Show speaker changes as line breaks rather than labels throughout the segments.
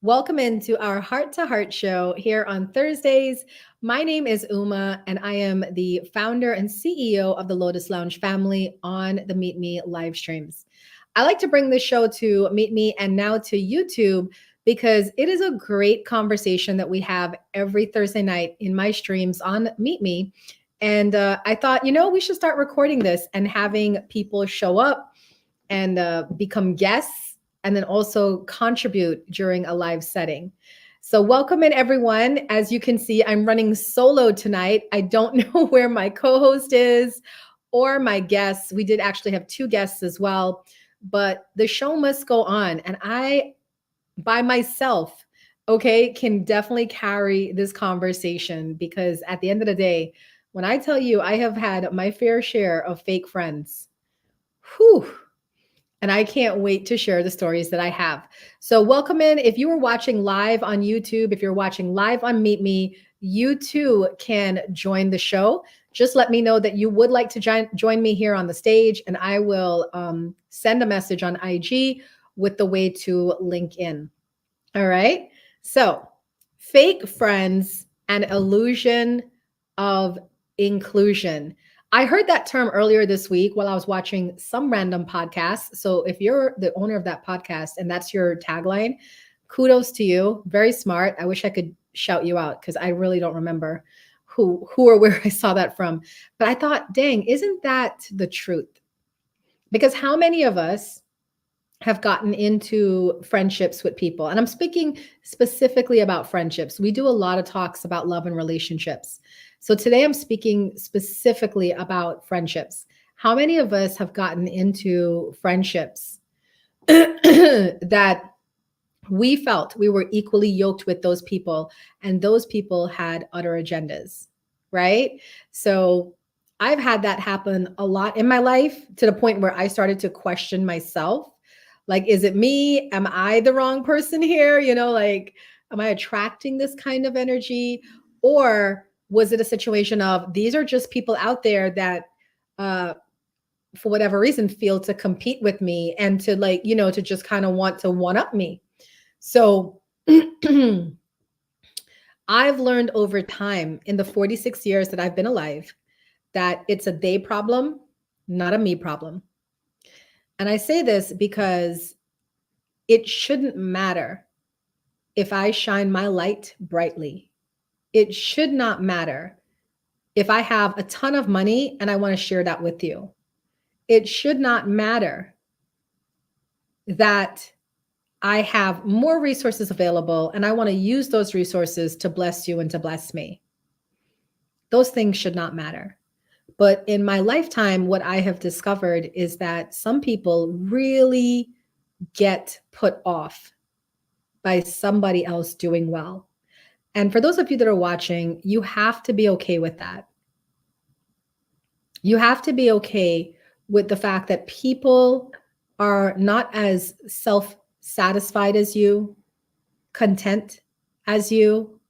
Welcome into our Heart to Heart show here on Thursdays. My name is Uma, and I am the founder and CEO of the Lotus Lounge family on the Meet Me live streams. I like to bring this show to Meet Me and now to YouTube because it is a great conversation that we have every Thursday night in my streams on Meet Me. And I thought, we should start recording this and having people show up and become guests and then also contribute during a live setting. So welcome in everyone. As you can see, I'm running solo tonight. I don't know where my co-host is or my guests. We did actually have two guests as well, but the show must go on. And I, by myself, okay, can definitely carry this conversation because at the end of the day, when I tell you I have had my fair share of fake friends, whew, and I can't wait to share the stories that I have. So welcome in. If you are watching live on YouTube, if you're watching live on Meet Me, you too can join the show. Just let me know that you would like to join me here on the stage, and I will send a message on IG with the way to link in. All right. So fake friends and illusion of inclusion. I heard that term earlier this week while I was watching some random podcast. So if you're the owner of that podcast and that's your tagline, kudos to you. Very smart. I wish I could shout you out because I really don't remember who or where I saw that from. But I thought, dang, isn't that the truth? Because how many of us have gotten into friendships with people? And I'm speaking specifically about friendships. We do a lot of talks about love and relationships. So today I'm speaking specifically about friendships. How many of us have gotten into friendships that we felt we were equally yoked with those people and those people had other agendas, right? So I've had that happen a lot in my life to the point where I started to question myself. Like, is it me? Am I the wrong person here? Am I attracting this kind of energy? Or was it a situation of these are just people out there that, for whatever reason, feel to compete with me and to to just kind of want to one up me? So I've learned over time in the 46 years that I've been alive that it's a they problem, not a me problem. And I say this because it shouldn't matter if I shine my light brightly. It should not matter if I have a ton of money and I want to share that with you. It should not matter that I have more resources available and I want to use those resources to bless you and to bless me. Those things should not matter. But in my lifetime, what I have discovered is that some people really get put off by somebody else doing well. And for those of you that are watching, you have to be okay with that. You have to be okay with the fact that people are not as self-satisfied as you, content as you,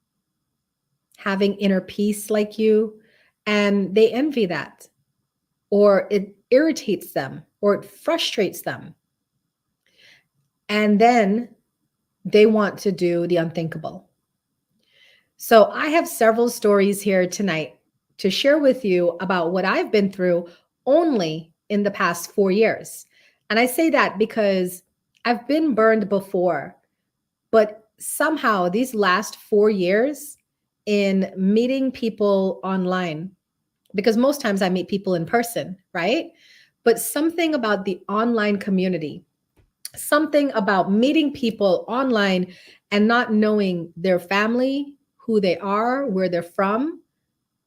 having inner peace like you, and they envy that, or it irritates them, or it frustrates them. And then they want to do the unthinkable. So I have several stories here tonight to share with you about what I've been through only in the past 4 years. And I say that because I've been burned before, but somehow these last 4 years in meeting people online, because most times I meet people in person, right? But something about the online community, something about meeting people online and not knowing their family, who they are, where they're from,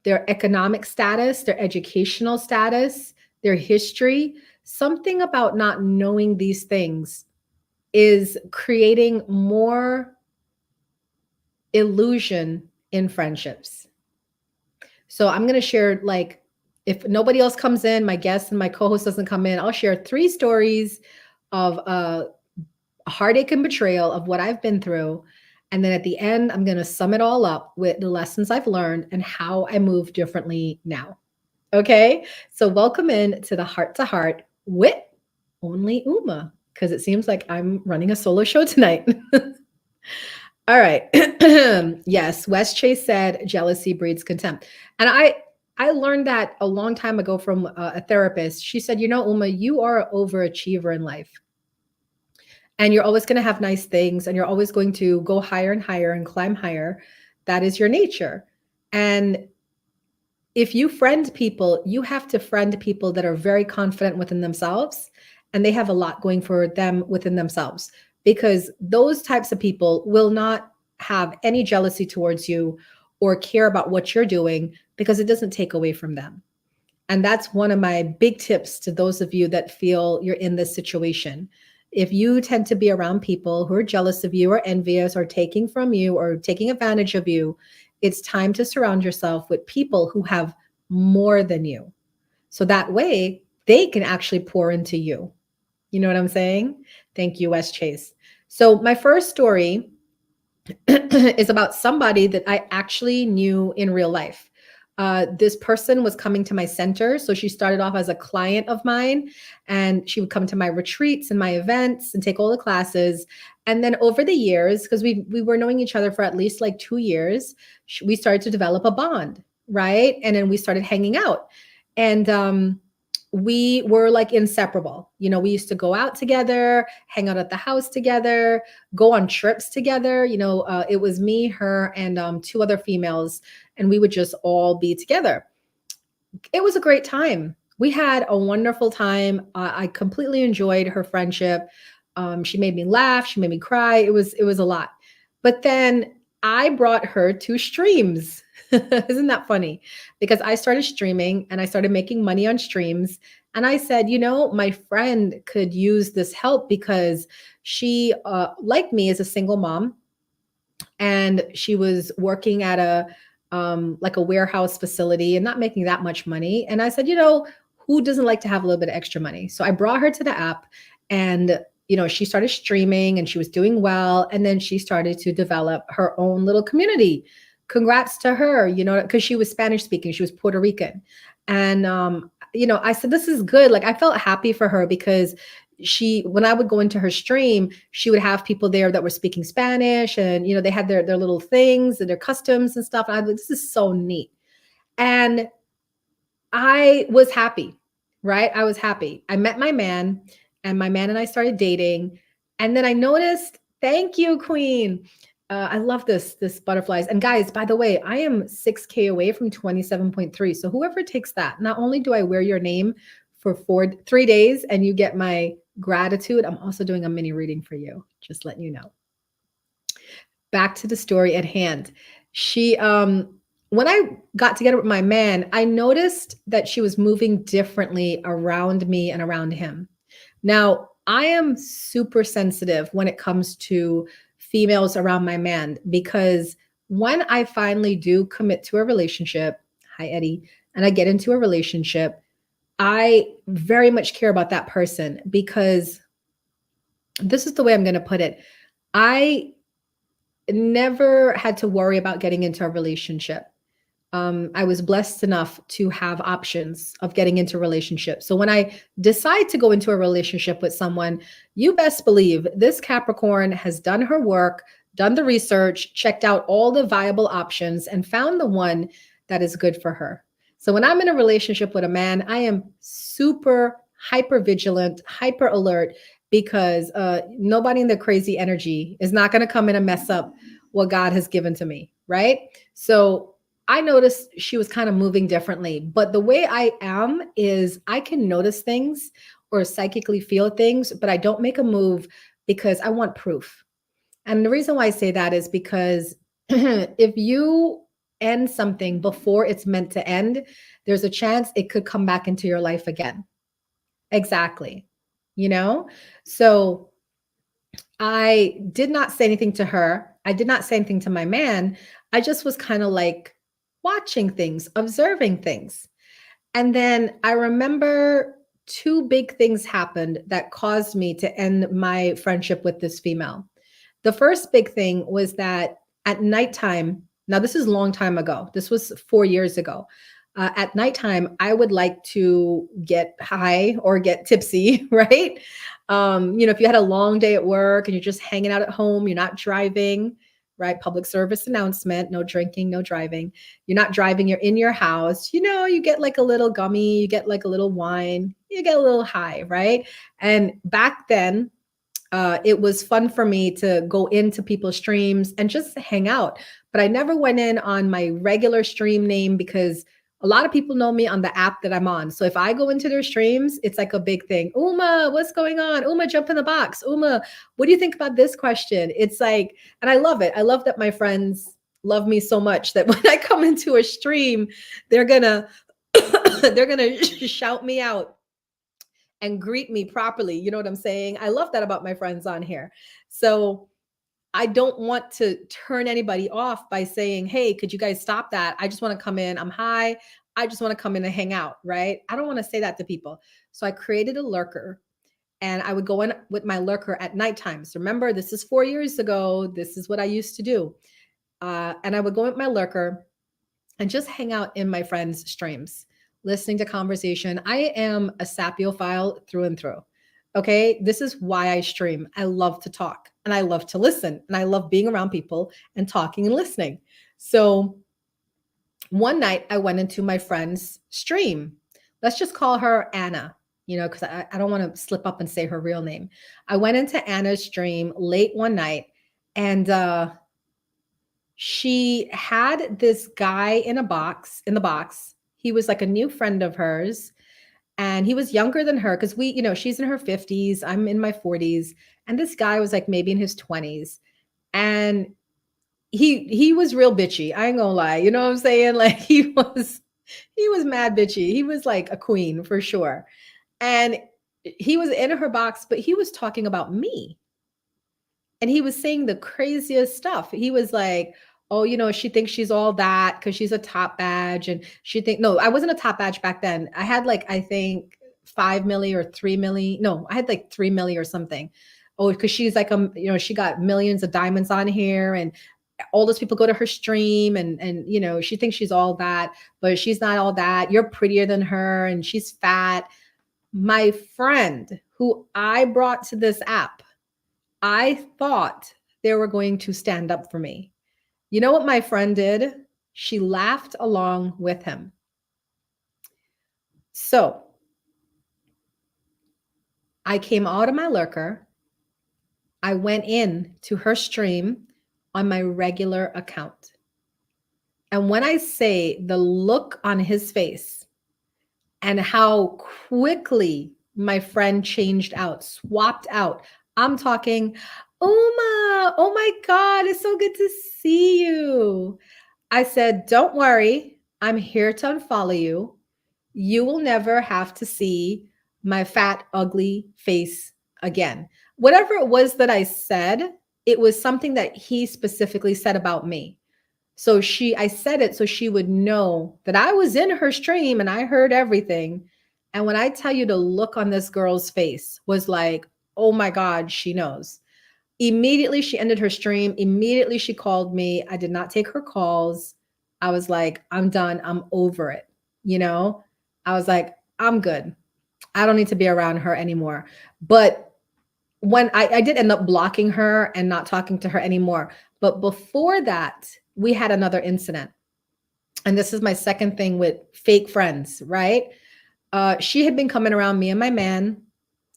their economic status, their educational status, their history. Something about not knowing these things is creating more illusion in friendships. So I'm going to share, if nobody else comes in, my guest and my co-host doesn't come in, I'll share 3 stories of a heartache and betrayal of what I've been through. And then at the end, I'm going to sum it all up with the lessons I've learned and how I move differently now. Okay. So welcome in to the Heart to Heart with only Uma, because it seems like I'm running a solo show tonight. All right. Yes, Wes Chase said jealousy breeds contempt. And I learned that a long time ago from a therapist. She said, "You know, Uma, you are an overachiever in life. And you're always going to have nice things and you're always going to go higher and higher and climb higher. That is your nature. And if you friend people, you have to friend people that are very confident within themselves and they have a lot going for them within themselves, because those types of people will not have any jealousy towards you or care about what you're doing because it doesn't take away from them. And that's one of my big tips to those of you that feel you're in this situation. If you tend to be around people who are jealous of you or envious or taking from you or taking advantage of you, it's time to surround yourself with people who have more than you. So that way they can actually pour into you. You know what I'm saying? Thank you, Wes Chase. So, my first story is about somebody that I actually knew in real life. This person was coming to my center. So she started off as a client of mine, and she would come to my retreats and my events and take all the classes. And then over the years, because we were knowing each other for at least like 2 years, we started to develop a bond, right? And then we started hanging out. And we were like inseparable. You know, we used to go out together, hang out at the house together, go on trips together. It was me, her, and two other females, and we would just all be together. It was a great time. We had a wonderful time. I completely enjoyed her friendship. She made me laugh. She made me cry. It was a lot. But then I brought her to streams. Isn't that funny? Because I started streaming and I started making money on streams. And I said, my friend could use this help because she, like me, is a single mom, and she was working at a like a warehouse facility and not making that much money. And I said, who doesn't like to have a little bit of extra money? So I brought her to the app, and she started streaming and she was doing well, and then she started to develop her own little community. Congrats to her, because she was Spanish speaking, she was Puerto Rican. And I said, this is good. Like, I felt happy for her because when I would go into her stream, she would have people there that were speaking Spanish, and they had their little things and their customs and stuff. And I was like, this is so neat. And I was happy, right? I was happy. I met my man, and my man and I started dating. And then I noticed, thank you, Queen. I love this butterflies. And guys, by the way, I am 6K away from 27.3. So whoever takes that, not only do I wear your name for 3 days and you get my gratitude, I'm also doing a mini reading for you. Just letting you know. Back to the story at hand. She when I got together with my man, I noticed that she was moving differently around me and around him. Now, I am super sensitive when it comes to females around my man, because when I finally do commit to a relationship, hi Eddie, and I get into a relationship, I very much care about that person, because this is the way I'm going to put it. I never had to worry about getting into a relationship. I was blessed enough to have options of getting into a relationship. So when I decide to go into a relationship with someone, you best believe this Capricorn has done her work, done the research, checked out all the viable options, and found the one that is good for her. So when I'm in a relationship with a man, I am super hyper vigilant, hyper alert, because nobody in their crazy energy is not going to come in and mess up what God has given to me, right? So I noticed she was kind of moving differently. But the way I am is I can notice things or psychically feel things, but I don't make a move because I want proof. And the reason why I say that is because if you end something before it's meant to end, there's a chance it could come back into your life again. Exactly. You know? So I did not say anything to her. I did not say anything to my man. I just was kind of like watching things, observing things. And then I remember two big things happened that caused me to end my friendship with this female. The first big thing was that at nighttime, now this is a long time ago, this was 4 years ago. At nighttime, I would like to get high or get tipsy, right? If you had a long day at work and you're just hanging out at home, you're not driving, right? Public service announcement, no drinking, no driving. You're not driving, you're in your house. You know, you get like a little gummy, you get like a little wine, you get a little high, right? And back then, it was fun for me to go into people's streams and just hang out. But I never went in on my regular stream name because a lot of people know me on the app that I'm on. So if I go into their streams, it's like a big thing. Uma, what's going on? Uma, jump in the box. Uma, what do you think about this question? It's like, and I love it. I love that my friends love me so much that when I come into a stream, they're gonna they're gonna shout me out and greet me properly. You know what I'm saying? I love that about my friends on here. So I don't want to turn anybody off by saying, hey, could you guys stop that? I just want to come in. I'm high. I just want to come in and hang out, right? I don't want to say that to people. So I created a lurker and I would go in with my lurker at nighttime. So remember, this is 4 years ago. This is what I used to do. And I would go with my lurker and just hang out in my friends' streams, listening to conversation. I am a sapiophile through and through. Okay. This is why I stream. I love to talk and I love to listen and I love being around people and talking and listening. So one night I went into my friend's stream. Let's just call her Anna, you know, because I don't want to slip up and say her real name. I went into Anna's stream late one night and she had this guy in the box. He was like a new friend of hers and he was younger than her because we, you know, she's in her 50s, I'm in my 40s, and this guy was like maybe in his 20s. And he was real bitchy. I ain't gonna lie. You know what I'm saying? Like he was mad bitchy. He was like a queen for sure. And he was in her box, but he was talking about me. And he was saying the craziest stuff. He was like, oh, you know, she thinks she's all that because she's a top badge. And she think, no, I wasn't a top badge back then. I had like, I think 5 milli or 3 milli. No, I had like 3 milli or something. Oh, because she's like, you know, she got millions of diamonds on here and all those people go to her stream and, you know, she thinks she's all that, but she's not all that. You're prettier than her and she's fat. My friend who I brought to this app, I thought they were going to stand up for me. You know what my friend did? She laughed along with him. So I came out of my lurker. I went in to her stream on my regular account. And when I say the look on his face and how quickly my friend changed out, swapped out, I'm talking, Uma, oh my God, it's so good to see you. I said, don't worry, I'm here to unfollow you. You will never have to see my fat, ugly face again. Whatever it was that I said, it was something that he specifically said about me. So I said it so she would know that I was in her stream and I heard everything. And when I tell you the look on this girl's face was like, oh my God, she knows. Immediately she ended her stream. Immediately she called me. I did not take her calls. I was like, I'm done. I'm over it. You know, I was like, I'm good. I don't need to be around her anymore. But when I did end up blocking her and not talking to her anymore. But before that, we had another incident. And this is my second thing with fake friends, right? She had been coming around me and my man.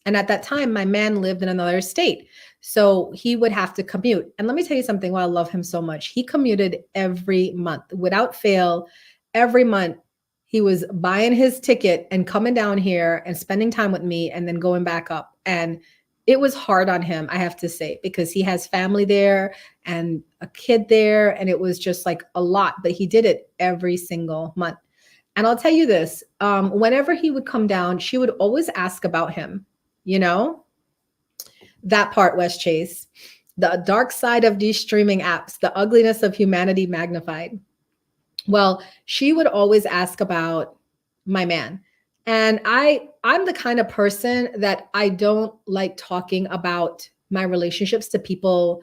And at that time, my man lived in another state. So he would have to commute. And let me tell you something why I love him so much. He commuted every month without fail. Every month, he was buying his ticket and coming down here and spending time with me and then going back up. And it was hard on him, I have to say, because he has family there and a kid there. And it was just like a lot, but he did it every single month. And I'll tell you this, whenever he would come down, she would always ask about him, you know, that part, West Chase, the dark side of these streaming apps, the ugliness of humanity magnified. Well, she would always ask about my man. And I'm the kind of person that I don't like talking about my relationships to people,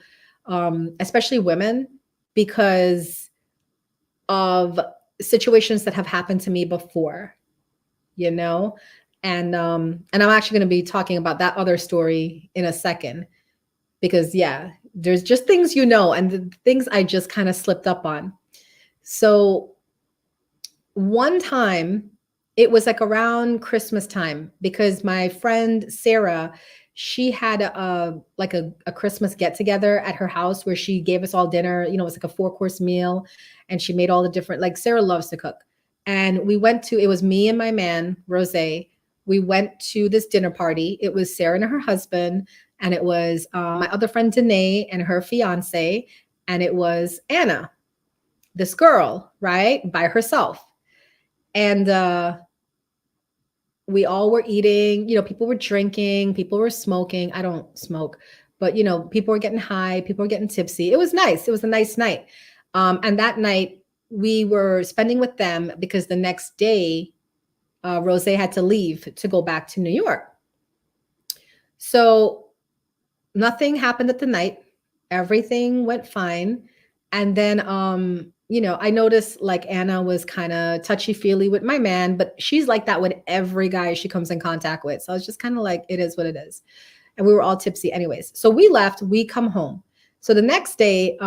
especially women, because of situations that have happened to me before, you know? And I'm actually going to be talking about that other story in a second because yeah, There's just things and the things I just kind of slipped up on. So one time, it was like around Christmas time because my friend Sarah, she had a Christmas get together at her house where she gave us all dinner. It was like a four-course meal, and she made all the different, like, Sarah loves to cook. And we went to, it was me and my man, Rose. We went to this dinner party. It was Sarah and her husband, and it was my other friend Danae and her fiance, and it was Anna, this girl, right, by herself. And we all were eating, people were drinking, people were smoking. I don't smoke, but people were getting high, people were getting tipsy. It was nice. It was a nice night. And that night we were spending with them because the next day, Rose had to leave to go back to New York. So nothing happened at the night. Everything went fine. And then I noticed like Anna was kind of touchy-feely with my man, but she's like that with every guy she comes in contact with. So I was just kind of like, it is what it is. And we were all tipsy anyways. So we left, we come home. So the next day,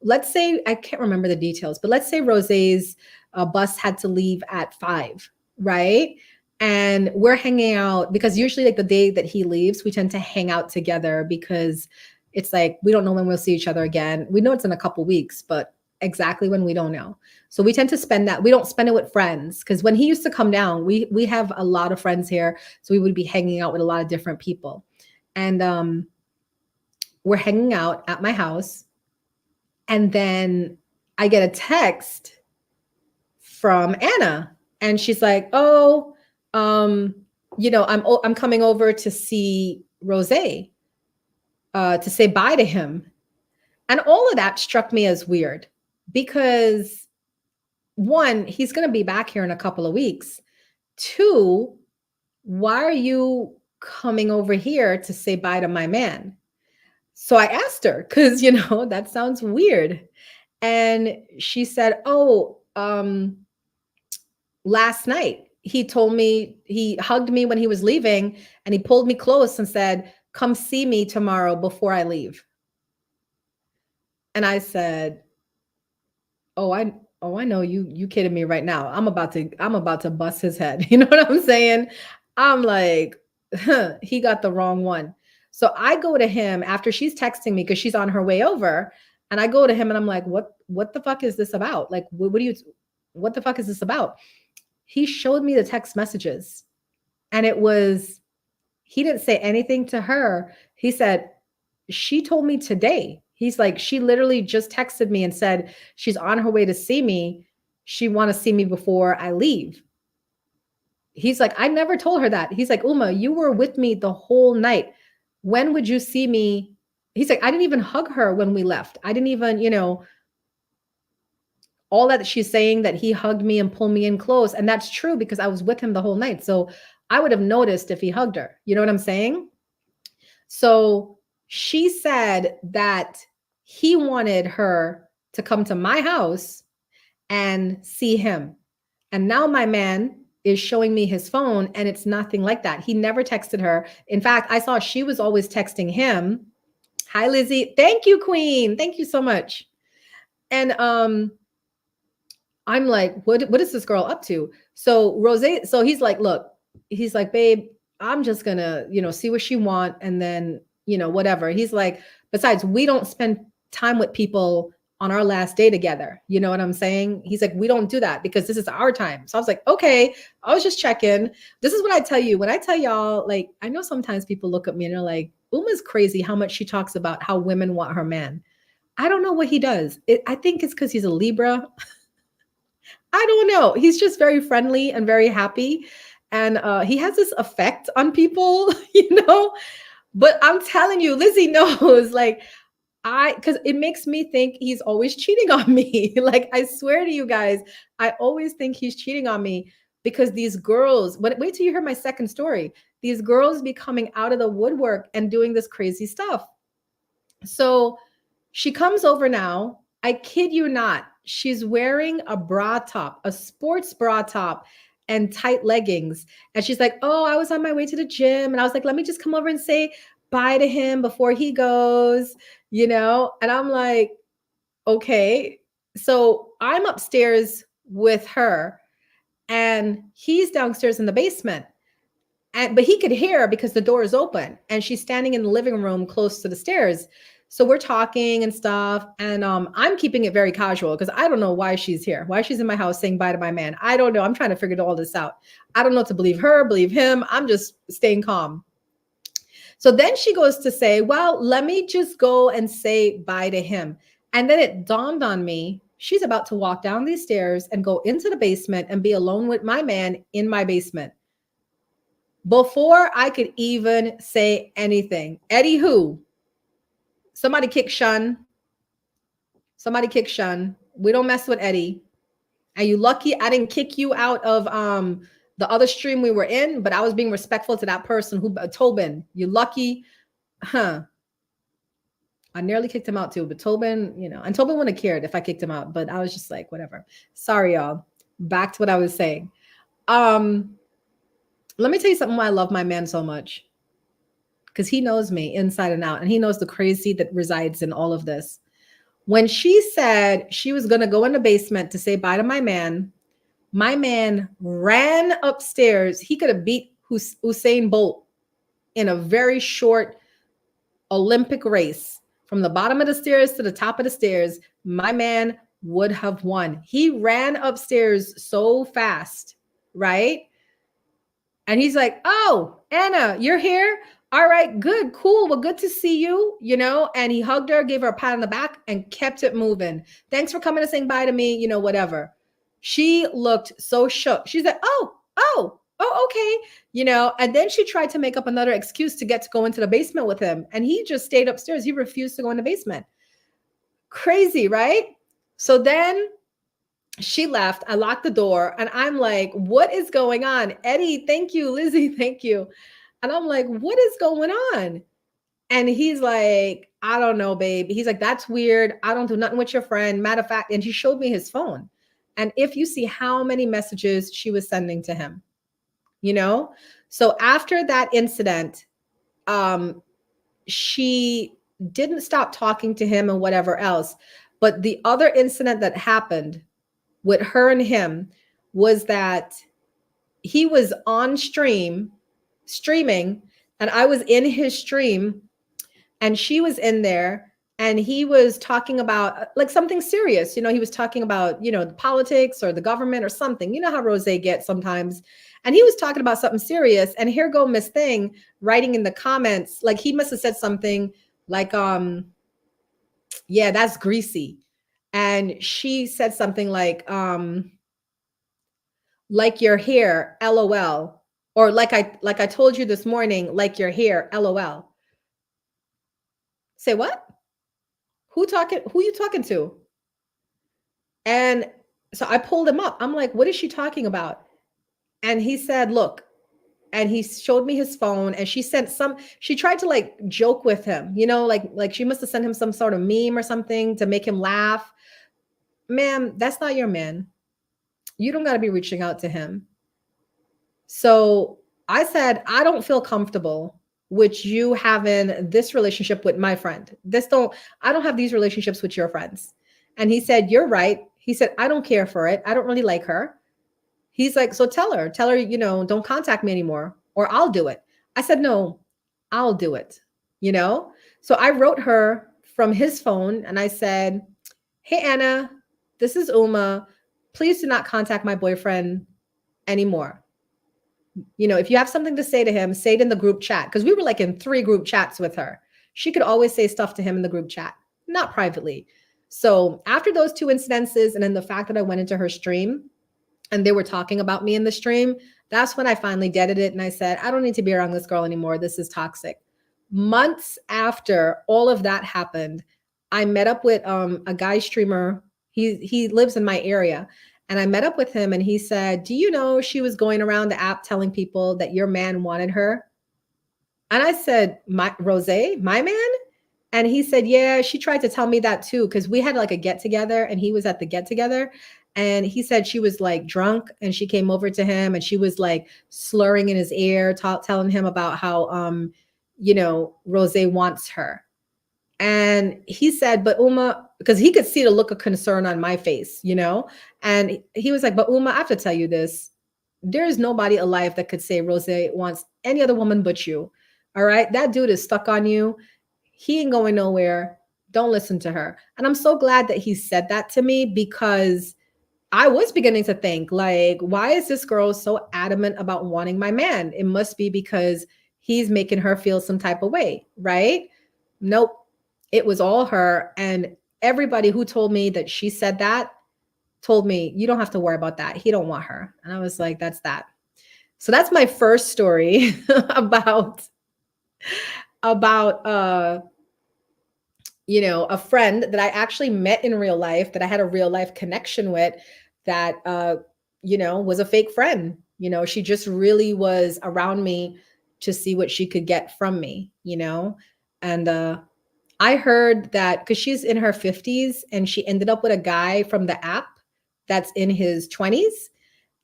let's say, I can't remember the details, but let's say Rose's bus had to leave at 5, right? And we're hanging out because usually like the day that he leaves, we tend to hang out together because it's like, we don't know when we'll see each other again. We know it's in a couple weeks, but exactly when, we don't know. So we tend to spend that. We don't spend it with friends because when he used to come down, we have a lot of friends here. So we would be hanging out with a lot of different people. And we're hanging out at my house. And then I get a text from Anna, and she's like, oh, I'm coming over to see Rose, to say bye to him. And all of that struck me as weird because, one, he's going to be back here in a couple of weeks. Two, why are you coming over here to say bye to my man? So I asked her because, that sounds weird. And she said, oh, last night he told me, he hugged me when he was leaving, and he pulled me close and said, come see me tomorrow before I leave. And I said, oh, I know you kidding me right now. I'm about to bust his head. You know what I'm saying? I'm like, he got the wrong one. So I go to him after she's texting me because she's on her way over. And I go to him and I'm like, what the fuck is this about? Like, what the fuck is this about? He showed me the text messages, and he didn't say anything to her. He said, she told me today. He's like, she literally just texted me and said she's on her way to see me. She want to see me before I leave. He's like, I never told her that. He's like, Uma, you were with me the whole night. When would you see me? He's like, I didn't even hug her when we left. I didn't even, all that she's saying that he hugged me and pulled me in close. And that's true because I was with him the whole night. So I would have noticed if he hugged her. You know what I'm saying? So she said that he wanted her to come to my house and see him. And now my man is showing me his phone, and it's nothing like that. He never texted her. In fact, I saw she was always texting him. Hi, Lizzie. Thank you, Queen. Thank you so much. And I'm like, what is this girl up to? So he's like, look, he's like, babe, I'm just gonna, see what she want. And then, whatever. He's like, besides, we don't spend time with people on our last day together. You know what I'm saying? He's like, we don't do that because this is our time. So I was like, okay, I was just checking. This is what I tell you. When I tell y'all, like, I know sometimes people look at me and they're like, Uma's crazy how much she talks about how women want her man. I don't know what he does. I think it's because he's a Libra. I don't know. He's just very friendly and very happy. And he has this effect on people, But I'm telling you, Lizzie knows, like, because it makes me think he's always cheating on me. Like, I swear to you guys, I always think he's cheating on me because these girls, but wait till you hear my second story. These girls be coming out of the woodwork and doing this crazy stuff. So she comes over now. I kid you not. She's wearing a bra top, a sports bra top, and tight leggings. And she's like, oh, I was on my way to the gym. And I was like, let me just come over and say bye to him before he goes, And I'm like, okay. So I'm upstairs with her and he's downstairs in the basement. But he could hear her because the door is open and she's standing in the living room close to the stairs. So we're talking and stuff. And I'm keeping it very casual because I don't know why she's here, why she's in my house saying bye to my man. I don't know. I'm trying to figure all this out. I don't know to believe her, believe him. I'm just staying calm. So then she goes to say, well, let me just go and say bye to him. And then it dawned on me, she's about to walk down these stairs and go into the basement and be alone with my man in my basement. Before I could even say anything, Eddie who? Somebody kick Shun. Somebody kick Shun. We don't mess with Eddie. Are you lucky I didn't kick you out of the other stream we were in, but I was being respectful to that person who Tobin. You lucky, huh? I nearly kicked him out too, but Tobin, and Tobin wouldn't have cared if I kicked him out, but I was just like, whatever. Sorry, y'all. Back to what I was saying. Let me tell you something why I love my man so much. Because he knows me inside and out, and he knows the crazy that resides in all of this. When she said she was going to go in the basement to say bye to my man ran upstairs. He could have beat Usain Bolt in a very short Olympic race. From the bottom of the stairs to the top of the stairs, my man would have won. He ran upstairs so fast, right? And he's like, oh, Anna, you're here? All right, good, cool. Well, good to see you, And he hugged her, gave her a pat on the back, and kept it moving. Thanks for coming and saying bye to me, whatever. She looked so shook. She's like, oh, okay. And then she tried to make up another excuse to get to go into the basement with him. And he just stayed upstairs. He refused to go in the basement. Crazy, right? So then she left. I locked the door and I'm like, what is going on? Eddie, thank you. Lizzie, thank you. And I'm like, what is going on? And he's like, I don't know, babe. He's like, that's weird. I don't do nothing with your friend. Matter of fact, and he showed me his phone. And if you see how many messages she was sending to him, So after that incident, she didn't stop talking to him and whatever else. But the other incident that happened with her and him was that he was on streaming, and I was in his stream and she was in there and he was talking about like something serious. He was talking about, the politics or the government or something. You know how Rose gets sometimes. And he was talking about something serious. And here go Miss Thing writing in the comments, like he must have said something like, yeah, that's greasy. And she said something like your hair, LOL. Or like I told you this morning, like your hair, LOL. Say what? Who you talking to? And so I pulled him up. I'm like, what is she talking about? And he said, look, and he showed me his phone and she tried to like joke with him, like she must have sent him some sort of meme or something to make him laugh. Ma'am, that's not your man. You don't got to be reaching out to him. So I said, I don't feel comfortable with you having this relationship with my friend. I don't have these relationships with your friends. And he said, you're right. He said, I don't care for it. I don't really like her. He's like, so tell her, don't contact me anymore or I'll do it. I said, no, I'll do it. So I wrote her from his phone and I said, hey, Anna, this is Uma. Please do not contact my boyfriend anymore. If you have something to say to him, say it in the group chat. Because we were like in 3 group chats with her. She could always say stuff to him in the group chat, not privately. So after those 2 incidences, and then the fact that I went into her stream and they were talking about me in the stream, that's when I finally deaded it. And I said, I don't need to be around this girl anymore. This is toxic. Months after all of that happened, I met up with a guy streamer. He lives in my area. And I met up with him and he said, do you know she was going around the app telling people that your man wanted her? And I said, Rose, my man? And he said, yeah, she tried to tell me that too. Cause we had like a get together and he was at the get together. And he said she was like drunk and she came over to him and she was like slurring in his ear, telling him about how, Rose wants her. And he said, but Uma, because he could see the look of concern on my face, and he was like, but Uma, I have to tell you this. There is nobody alive that could say Rose wants any other woman but you. All right. That dude is stuck on you. He ain't going nowhere. Don't listen to her. And I'm so glad that he said that to me, because I was beginning to think, like, why is this girl so adamant about wanting my man? It must be because he's making her feel some type of way, right? Nope. It was all her. And everybody who told me that she said that told me, you don't have to worry about that. He don't want her. And I was like, that's that. So that's my first story about a friend that I actually met in real life, that I had a real life connection with, that was a fake friend. She just really was around me to see what she could get from me. And I heard that because she's in her 50s and she ended up with a guy from the app that's in his 20s,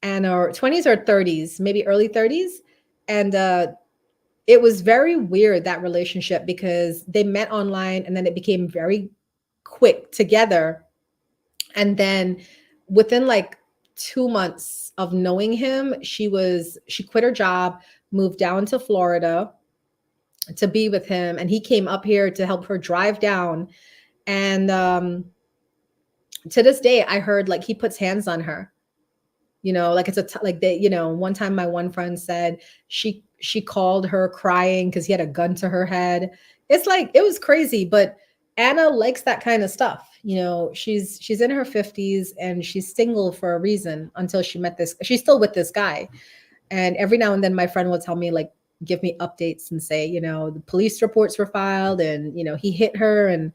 and or 20s or 30s, maybe early 30s. And it was very weird, that relationship, because they met online and then it became very quick together. And then within like 2 months of knowing him, she quit her job, moved down to Florida to be with him, and he came up here to help her drive down. And to this day, I heard like he puts hands on her. Like like they, one time my one friend said she called her crying because he had a gun to her head. It's like, it was crazy, but Anna likes that kind of stuff. She's in her 50s and she's single for a reason, until she met this. She's still with this guy. And every now and then my friend will tell me, like, give me updates and say, the police reports were filed, and he hit her and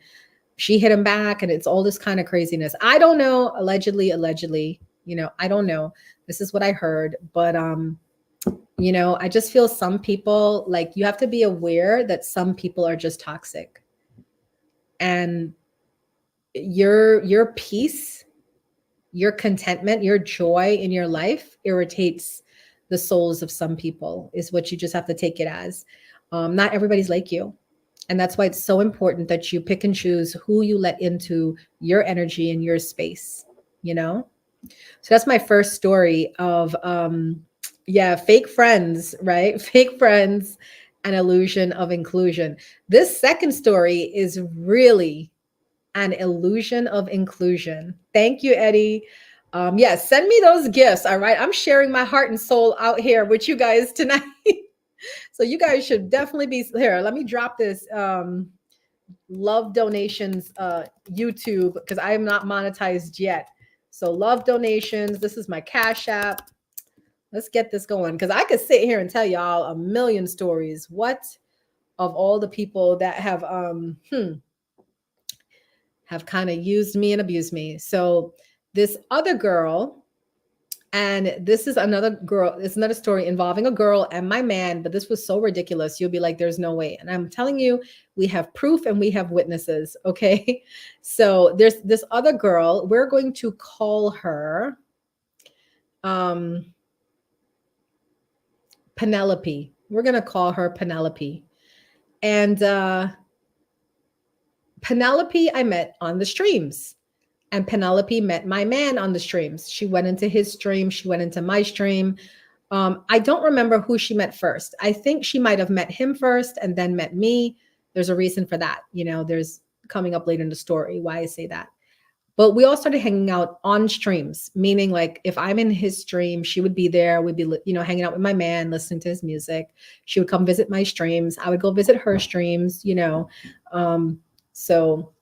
she hit him back, and it's all this kind of craziness. I don't know. Allegedly, I don't know. This is what I heard. But I just feel some people, like, you have to be aware that some people are just toxic. And your peace, your contentment, your joy in your life irritates the souls of some people, is what you just have to take it as. Not everybody's like you. And that's why it's so important that you pick and choose who you let into your energy and your space. So that's my first story of fake friends, right? Fake friends, an illusion of inclusion. This second story is really an illusion of inclusion. Thank you, Eddie. Send me those gifts. All right. I'm sharing my heart and soul out here with you guys tonight. So you guys should definitely be here. Let me drop this love donations YouTube, because I am not monetized yet. So love donations. This is my Cash App. Let's get this going, because I could sit here and tell y'all a million stories. What of all the people that have kind of used me and abused me. So this other girl, and this is another girl, it's another story involving a girl and my man, but this was so ridiculous. You'll be like, there's no way. And I'm telling you, we have proof and we have witnesses. Okay. So there's this other girl. We're going to call her Penelope. We're going to call her Penelope. And Penelope, I met on the streams. And Penelope met my man on the streams. She went into his stream. She went into my stream. I don't remember who she met first. I think she might have met him first and then met me. There's a reason for that. There's coming up later in the story why I say that. But we all started hanging out on streams, meaning like if I'm in his stream, she would be there. We'd be, hanging out with my man, listening to his music. She would come visit my streams. I would go visit her streams, So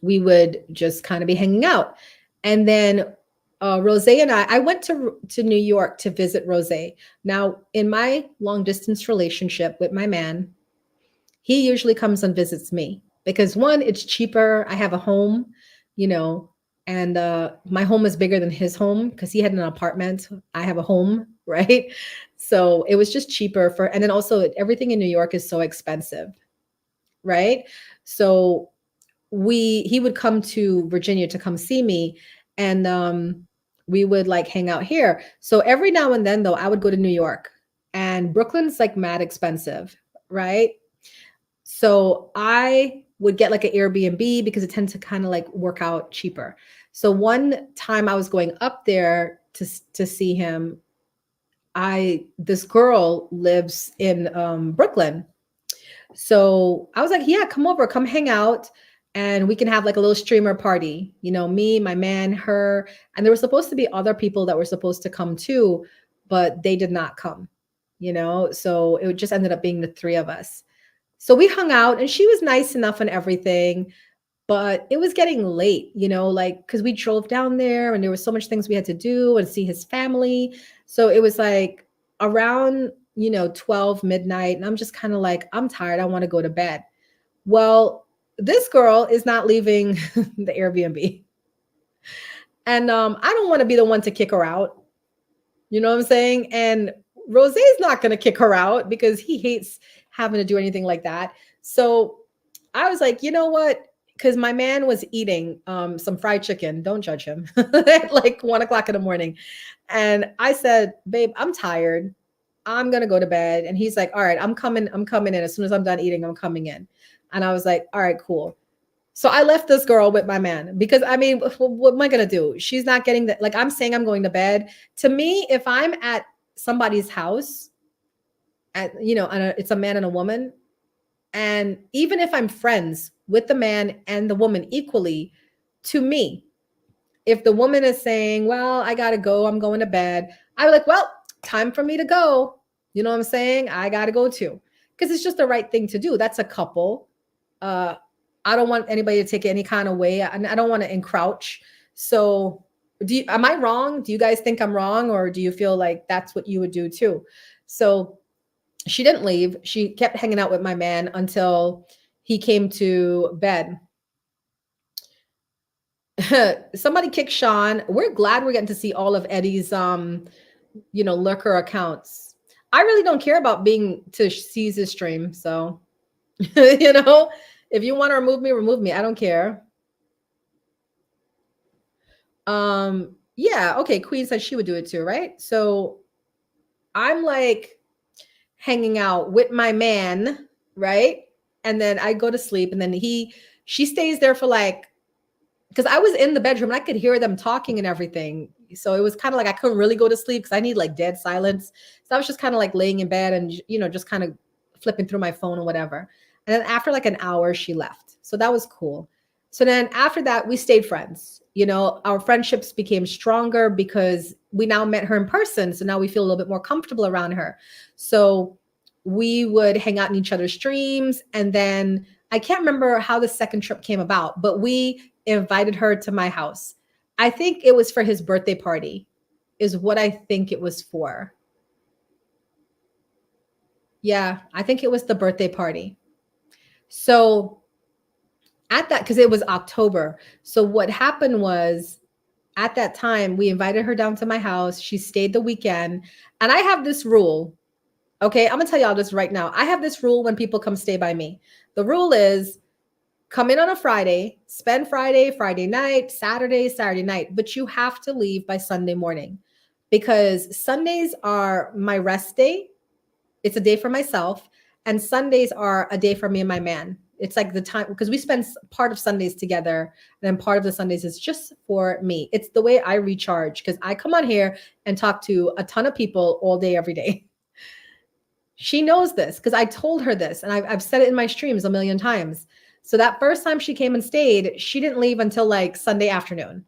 we would just kind of be hanging out. And then Rose and I went to New York to visit Rose. Now, in my long distance relationship with my man, he usually comes and visits me because, one, it's cheaper. I have a home, and my home is bigger than his home because he had an apartment. I have a home, right? So it was just cheaper and then also everything in New York is so expensive, right? So he would come to Virginia to come see me, and we would like hang out here. So every now and then, though, I would go to New York, and Brooklyn's like mad expensive. right? So I would get like an Airbnb because it tends to kind of like work out cheaper. So one time I was going up there to see him. I This girl lives in Brooklyn. So I was like, yeah, come over, come hang out, and we can have like a little streamer party. Me, my man, her, and there were supposed to be other people that were supposed to come too, but they did not come. So it just ended up being the three of us. So we hung out, and she was nice enough and everything, but it was getting late, like because we drove down there and there was so much things we had to do and see his family. So it was like around 12 midnight, and I'm just kind of like, I'm tired, I want to go to bed. Well, this girl is not leaving the Airbnb, and I don't want to be the one to kick her out. You know what I'm saying? And Rosé's not going to kick her out because he hates having to do anything like that. So I was like, you know what? Because my man was eating some fried chicken. Don't judge him at like 1 o'clock in the morning. And I said, babe, I'm tired. I'm going to go to bed. And he's like, all right, I'm coming. I'm coming in. As soon as I'm done eating, I'm coming in. And I was like, all right, cool. So I left this girl with my man because I mean, what am I going to do? She's not getting that. Like I'm saying, I'm going to bed. To me, if I'm at somebody's house, and it's a man and a woman, and even if I'm friends with the man and the woman equally, to me, if the woman is saying, well, I got to go, I'm going to bed, I'm like, well, time for me to go. You know what I'm saying? I got to go too. Because it's just the right thing to do. That's a couple. Uh, I don't want anybody to take it any kind of way. And I don't want to encroach. So am I wrong? Do you guys think I'm wrong? Or do you feel like that's what you would do too? So she didn't leave. She kept hanging out with my man until he came to bed. Somebody kicked Sean. We're glad we're getting to see all of Eddie's lurker accounts. I really don't care about being to seize his stream. So if you want to remove me. I don't care. Yeah, okay. Queen said she would do it too, right? So I'm like hanging out with my man, right? And then I go to sleep, and then she stays there for like, because I was in the bedroom and I could hear them talking and everything. So it was kind of like I couldn't really go to sleep because I need like dead silence. So I was just kind of like laying in bed and just kind of flipping through my phone or whatever. And then after like an hour, she left. So that was cool. So then after that, we stayed friends. Our friendships became stronger because we now met her in person. So now we feel a little bit more comfortable around her. So we would hang out in each other's streams. And then I can't remember how the second trip came about, but we invited her to my house. I think it was for his birthday party, is what I think it was for. Yeah, I think it was the birthday party. So at that, because it was October. So what happened was at that time, we invited her down to my house. She stayed the weekend. And I have this rule. Okay, I'm going to tell y'all this right now. I have this rule when people come stay by me. The rule is come in on a Friday, spend Friday night, Saturday night, but you have to leave by Sunday morning because Sundays are my rest day. It's a day for myself. And Sundays are a day for me and my man. It's like the time because we spend part of Sundays together, and then part of the Sundays is just for me. It's the way I recharge because I come on here and talk to a ton of people all day, every day. She knows this because I told her this, and I've said it in my streams a million times. So that first time she came and stayed, she didn't leave until like Sunday afternoon.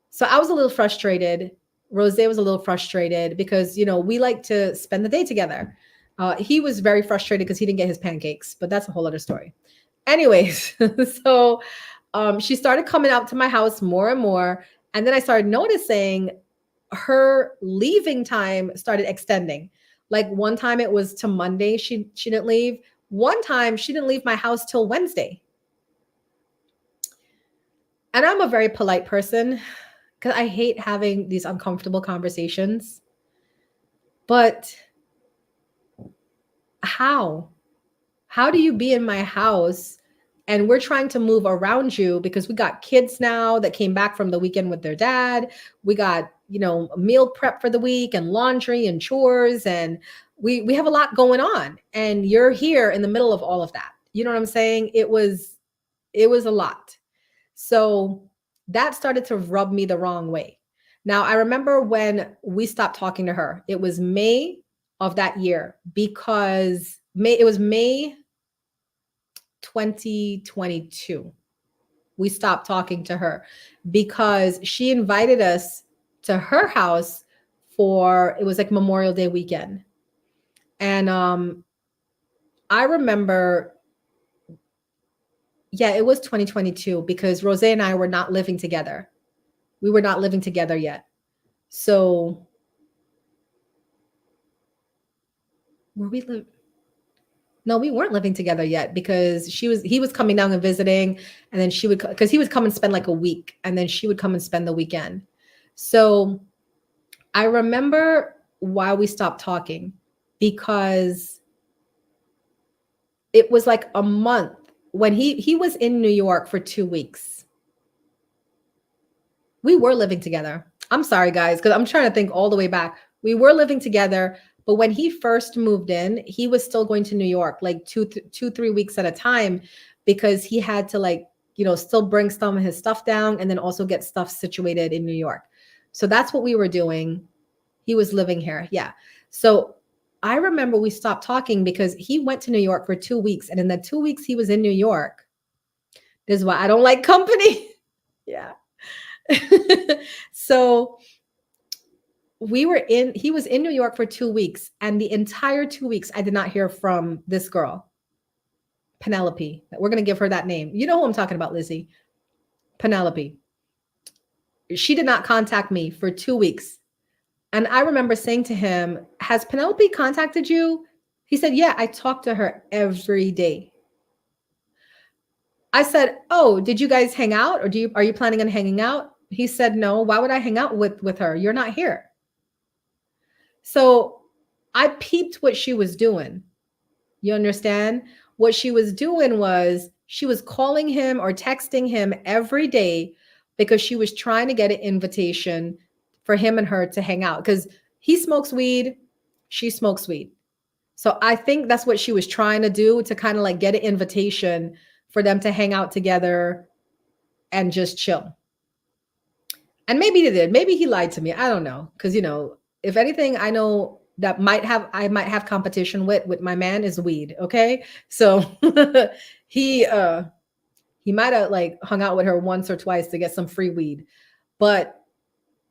So I was a little frustrated. Rosé was a little frustrated because, we like to spend the day together. He was very frustrated because he didn't get his pancakes, but that's a whole other story. Anyways, so she started coming out to my house more and more. And then I started noticing her leaving time started extending. Like one time it was to Monday, she didn't leave. One time she didn't leave my house till Wednesday. And I'm a very polite person because I hate having these uncomfortable conversations. But how? How do you be in my house and we're trying to move around you because we got kids now that came back from the weekend with their dad. We got meal prep for the week and laundry and chores, and we have a lot going on, and you're here in the middle of all of that. You know what I'm saying? It was a lot. So that started to rub me the wrong way. Now, I remember when we stopped talking to her, it was May of that year, because it was May 2022. We stopped talking to her because she invited us to her house for, it was like Memorial Day weekend. And I remember, yeah, it was 2022 because Rose and I were not living together. We were not living together yet. So were we live? No, we weren't living together yet because he was coming down and visiting, and then she would, because he would come and spend like a week, and then she would come and spend the weekend. So I remember why we stopped talking, because it was like a month when he was in New York for 2 weeks. We were living together. I'm sorry, guys, because I'm trying to think all the way back. We were living together, but when he first moved in, he was still going to New York like 3 weeks at a time, because he had to, like, still bring some of his stuff down and then also get stuff situated in New York. So that's what we were doing. He was living here. Yeah. So I remember we stopped talking because he went to New York for 2 weeks. And in the 2 weeks he was in New York, this is why I don't like company. Yeah. So he was in New York for 2 weeks, and the entire 2 weeks I did not hear from this girl, Penelope. We're going to give her that name. You know who I'm talking about, Lizzie. Penelope. She did not contact me for 2 weeks. And I remember saying to him, has Penelope contacted you? He said, yeah, I talk to her every day. I said, oh, did you guys hang out, or are you planning on hanging out? He said, no, why would I hang out with her? You're not here. So I peeped what she was doing. You understand? What she was doing was she was calling him or texting him every day because she was trying to get an invitation for him and her to hang out, because he smokes weed, she smokes weed. So I think that's what she was trying to do, to kind of like get an invitation for them to hang out together and just chill. And maybe they did. Maybe he lied to me. I don't know. Because, if anything, I know that I might have competition with my man is weed. Okay. So he might have like hung out with her once or twice to get some free weed. But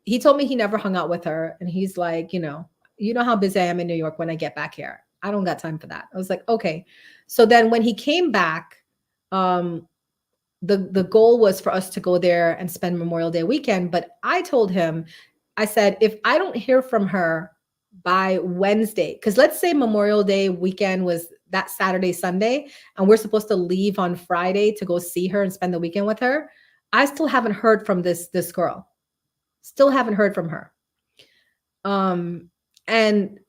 he told me he never hung out with her. And he's like, you know how busy I am in New York when I get back here. I don't got time for that. I was like, okay. So then when he came back, the goal was for us to go there and spend Memorial Day weekend. But I told him, I said, if I don't hear from her by Wednesday, because let's say Memorial Day weekend was that Saturday, Sunday, and we're supposed to leave on Friday to go see her and spend the weekend with her, I still haven't heard from this girl. Still haven't heard from her. And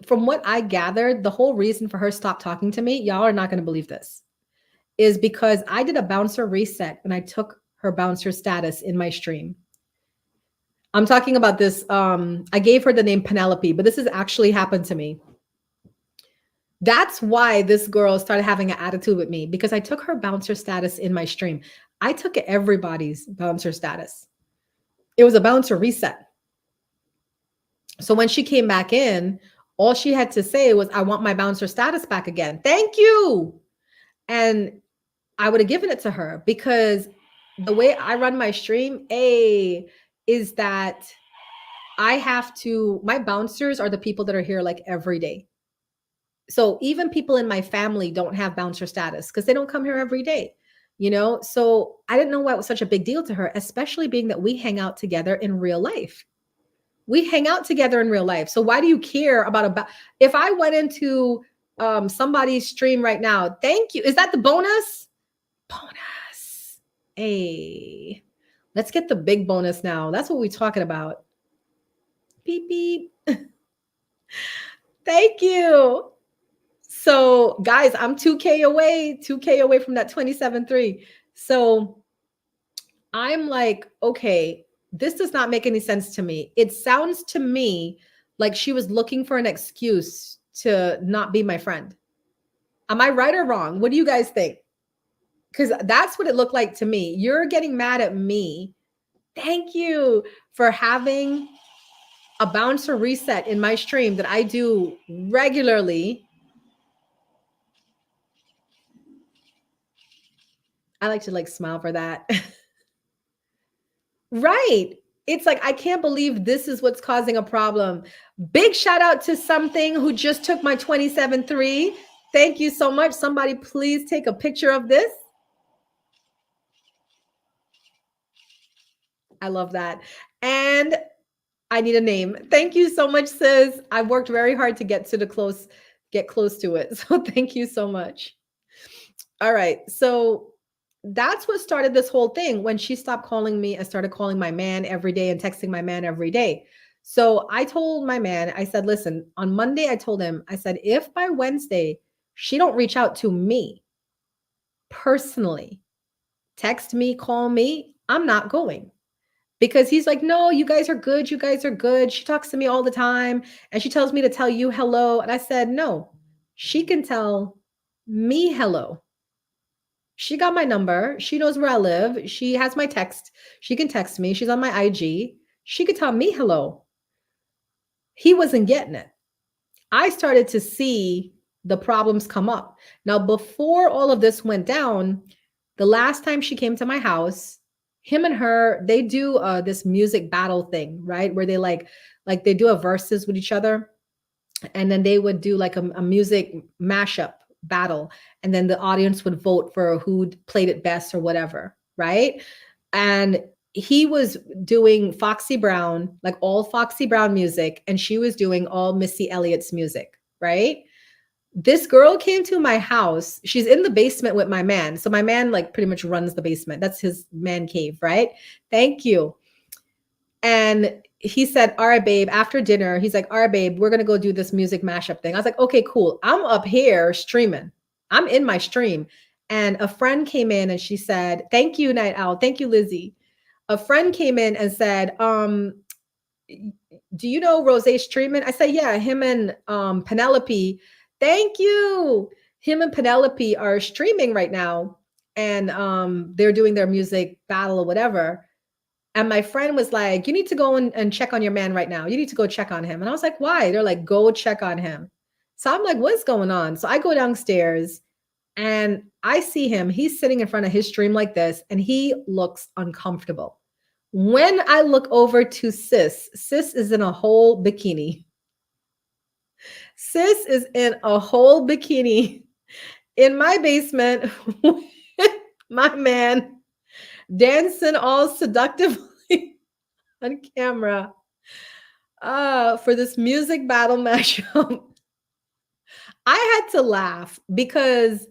from what I gathered, the whole reason for her stop talking to me, y'all are not going to believe this, is because I did a bouncer reset and I took her bouncer status in my stream. I'm talking about this. I gave her the name Penelope, but this has actually happened to me. That's why this girl started having an attitude with me, because I took her bouncer status in my stream. I took everybody's bouncer status. It was a bouncer reset. So when she came back in, all she had to say was, I want my bouncer status back again. Thank you. And I would have given it to her, because the way I run my stream, is that my bouncers are the people that are here like every day. So even people in my family don't have bouncer status because they don't come here every day, So I didn't know why it was such a big deal to her, especially being that we hang out together in real life. We hang out together in real life. So why do you care about if I went into somebody's stream right now? Thank you. Is that the bonus? Bonus. Hey, let's get the big bonus now. That's what we're talking about. Beep, beep. Thank you. So guys, I'm 2K away from that 27.3. So I'm like, okay, This does not make any sense to me. It sounds to me like she was looking for an excuse to not be my friend. Am I right or wrong? What do you guys think? Because that's what it looked like to me. You're getting mad at me. Thank you for having a bouncer reset in my stream that I do regularly. I like to like smile for that. Right. It's like, I can't believe this is what's causing a problem. Big shout out to something who just took my 27.3. Thank you so much. Somebody please take a picture of this. I love that. And I need a name. Thank you so much, sis. I've worked very hard to get close to it. So thank you so much. All right. So that's what started this whole thing. When she stopped calling me, I started calling my man every day and texting my man every day. So I told my man, I said, listen, on Monday, I told him, I said, if by Wednesday she don't reach out to me personally, text me, call me, I'm not going. Because he's like, no, you guys are good. You guys are good. She talks to me all the time and she tells me to tell you hello. And I said, no, she can tell me hello. She got my number. She knows where I live. She has my text. She can text me. She's on my IG. She could tell me hello. He wasn't getting it. I started to see the problems come up. Now, before all of this went down, the last time she came to my house, him and her, they do this music battle thing, right? Where they like they do a verses with each other, and then they would do like a music mashup battle, and then the audience would vote for who played it best or whatever, right? And he was doing Foxy Brown, like all Foxy Brown music, and she was doing all Missy Elliott's music, right? This girl came to my house. She's in the basement with my man. So my man like pretty much runs the basement. That's his man cave, right? Thank you. And he said, all right, babe, after dinner, he's like, all right, babe, we're going to go do this music mashup thing. I was like, okay, cool. I'm up here streaming. I'm in my stream. And a friend came in and she said, thank you, Night Owl. Thank you, Lizzie. A friend came in and said, do you know Rose's treatment? I said, yeah, him and Penelope. Thank you. Him and Penelope are streaming right now. And they're doing their music battle or whatever. And my friend was like, you need to go and check on your man right now. You need to go check on him. And I was like, why? They're like, go check on him. So I'm like, what's going on? So I go downstairs and I see him. He's sitting in front of his stream like this, and he looks uncomfortable. When I look over to sis is in a whole bikini. Sis is in a whole bikini in my basement with my man dancing all seductively on camera for this music battle mashup. I had to laugh because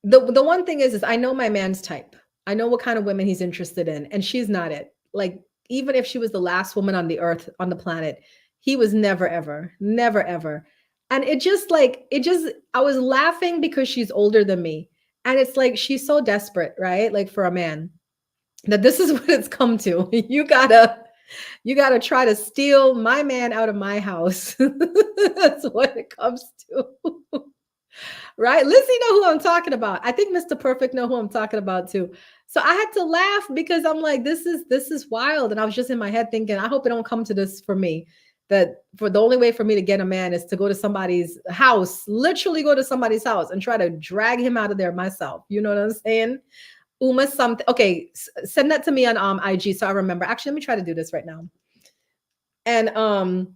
the one thing is I know my man's type. I know what kind of women he's interested in, and she's not it. Like, even if she was the last woman on the earth, on the planet, he was never, ever, never, ever. And I was laughing because she's older than me. And it's like, she's so desperate, right? Like, for a man, that this is what it's come to. You gotta try to steal my man out of my house. That's what it comes to. Right? Lizzie know who I'm talking about. I think Mr. Perfect know who I'm talking about too. So I had to laugh because I'm like, this is wild. And I was just in my head thinking, I hope it don't come to this for me. That for the only way for me to get a man is to go to somebody's house, literally go to somebody's house and try to drag him out of there myself. You know what I'm saying? Uma something. Okay, send that to me on IG so I remember. Actually, let me try to do this right now. And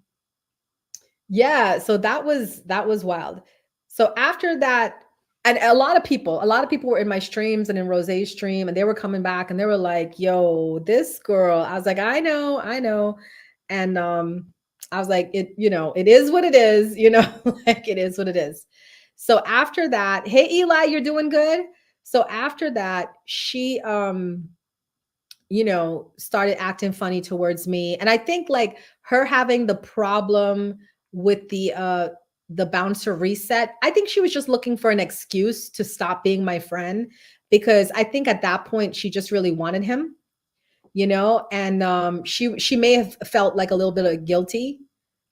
yeah, so that was wild. So after that, and a lot of people were in my streams and in Rose's stream, and they were coming back and they were like, yo, this girl. I was like, I know. And I was like, it is what it is, like, it is what it is. So after that, hey Eli, you're doing good. So after that, she started acting funny towards me. And I think like her having the problem with the bouncer reset, I think she was just looking for an excuse to stop being my friend, because I think at that point she just really wanted him. and she may have felt like a little bit of guilty,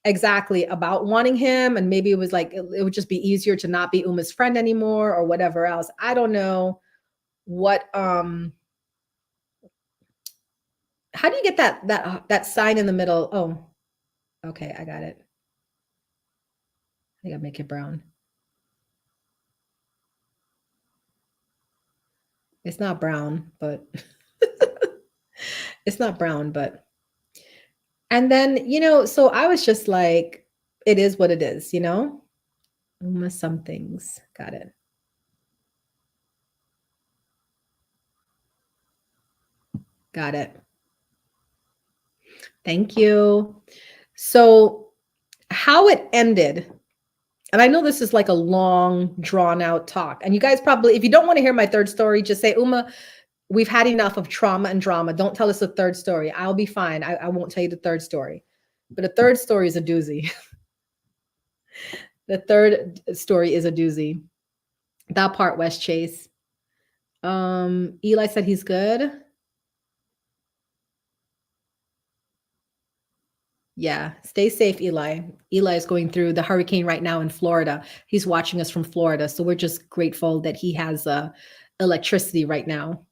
exactly, about wanting him, and maybe it was like it would just be easier to not be Uma's friend anymore or whatever else. I don't know what how do you get that sign in the middle? Oh, okay, I got it. I gotta make it brown. It's not brown, but it's not brown, but and then, so I was just like, it is what it is. Some things. Got it. Got it. Thank you. So, how it ended, and I know this is like a long, drawn out talk. And you guys probably, if you don't want to hear my third story, just say, Uma, we've had enough of trauma and drama. Don't tell us the third story. I'll be fine. I won't tell you the third story. But the third story is a doozy. The third story is a doozy. That part, West Chase. Eli said he's good. Yeah, stay safe, Eli. Eli is going through the hurricane right now in Florida. He's watching us from Florida, so we're just grateful that he has electricity right now.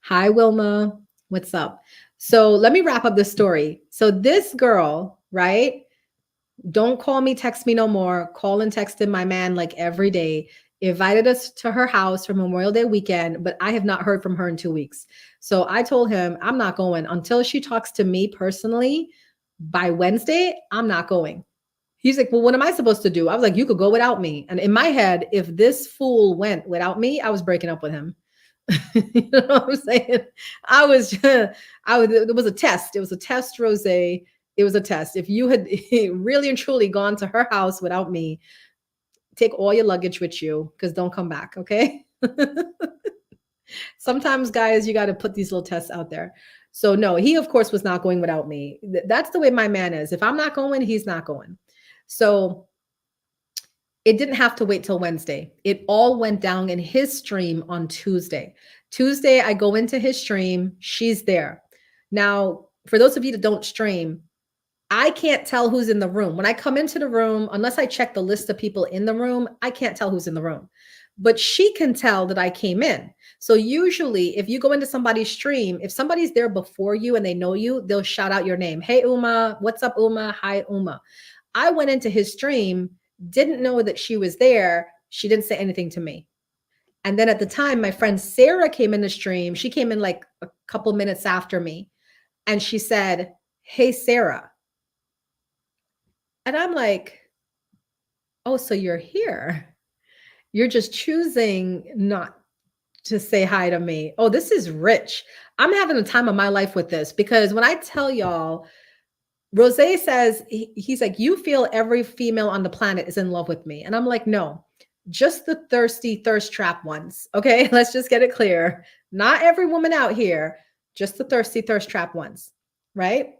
Hi, Wilma. What's up? So let me wrap up this story. So this girl, right? Don't call me, text me no more. Call and texted my man like every day. Invited us to her house for Memorial Day weekend, but I have not heard from her in 2 weeks. So I told him I'm not going until she talks to me personally by Wednesday. I'm not going. He's like, well, what am I supposed to do? I was like, you could go without me. And in my head, if this fool went without me, I was breaking up with him. You know what I'm saying? I was, it was a test. It was a test, Rose. It was a test. If you had really and truly gone to her house without me, take all your luggage with you because don't come back. Okay. Sometimes, guys, you got to put these little tests out there. So, no, he, of course, was not going without me. That's the way my man is. If I'm not going, he's not going. So, it didn't have to wait till Wednesday. It all went down in his stream on Tuesday. Tuesday, I go into his stream. She's there. Now, for those of you that don't stream, I can't tell who's in the room. When I come into the room, unless I check the list of people in the room, I can't tell who's in the room. But she can tell that I came in. So usually, if you go into somebody's stream, if somebody's there before you and they know you, they'll shout out your name. Hey, Uma. What's up, Uma? Hi, Uma. I went into his stream, didn't know that she was there. She didn't say anything to me. And then at the time, my friend Sarah came in the stream. She came in like a couple minutes after me. And she said, hey, Sarah. And I'm like, oh, so you're here. You're just choosing not to say hi to me. Oh, this is rich. I'm having a time of my life with this because when I tell y'all, Rose says, he's like, you feel every female on the planet is in love with me. And I'm like, no, just the thirsty, thirst trap ones. Okay, let's just get it clear. Not every woman out here, just the thirsty, thirst trap ones. Right?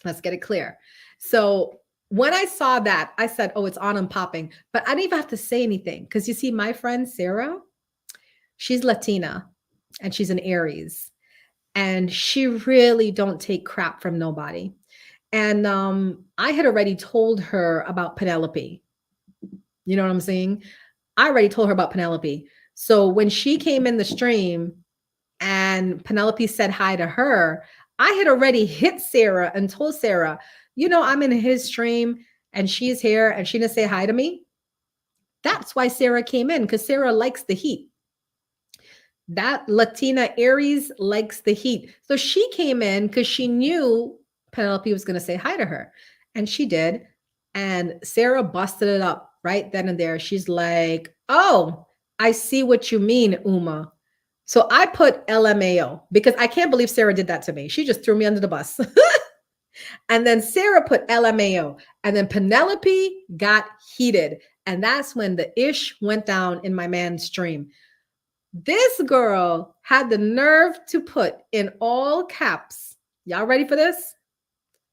Let's get it clear. So when I saw that, I said, oh, it's on and popping. But I didn't even have to say anything because you see, my friend Sarah, she's Latina and she's an Aries. And she really don't take crap from nobody. And I had already told her about Penelope. You know what I'm saying? I already told her about Penelope. So when she came in the stream and Penelope said hi to her, I had already hit Sarah and told Sarah, I'm in his stream and she's here and she didn't say hi to me. That's why Sarah came in, because Sarah likes the heat. That Latina Aries likes the heat. So she came in because she knew Penelope was going to say hi to her. And she did. And Sarah busted it up right then and there. She's like, oh, I see what you mean, Uma. So I put LMAO because I can't believe Sarah did that to me. She just threw me under the bus. And then Sarah put LMAO. And then Penelope got heated. And that's when the ish went down in my man's stream. This girl had the nerve to put in all caps. Y'all ready for this?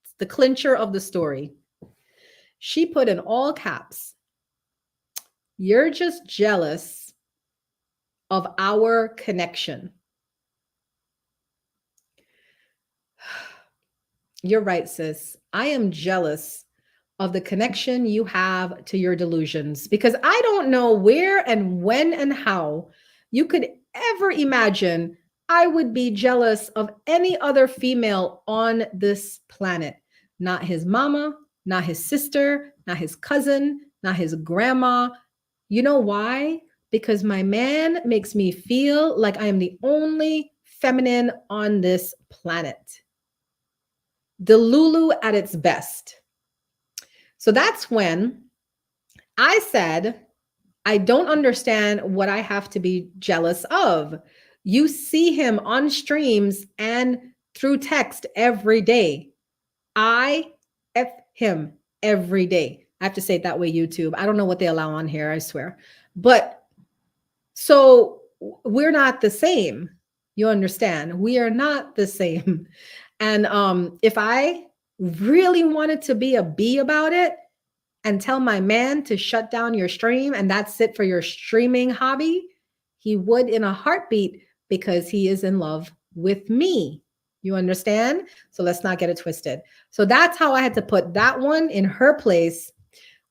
It's the clincher of the story. She put in all caps, you're just jealous of our connection. You're right, sis. I am jealous of the connection you have to your delusions because I don't know where and when and how you could ever imagine I would be jealous of any other female on this planet. Not his mama, not his sister, not his cousin, not his grandma. You know why? Because my man makes me feel like I am the only feminine on this planet. The Lulu at its best. So that's when I said, I don't understand what I have to be jealous of. You see him on streams and through text every day. I F him every day. I have to say it that way, YouTube. I don't know what they allow on here, I swear. But so we're not the same. You understand? We are not the same. And if I really wanted to be a bee about it, and tell my man to shut down your stream and that's it for your streaming hobby, he would in a heartbeat because he is in love with me. You understand? So let's not get it twisted. So that's how I had to put that one in her place.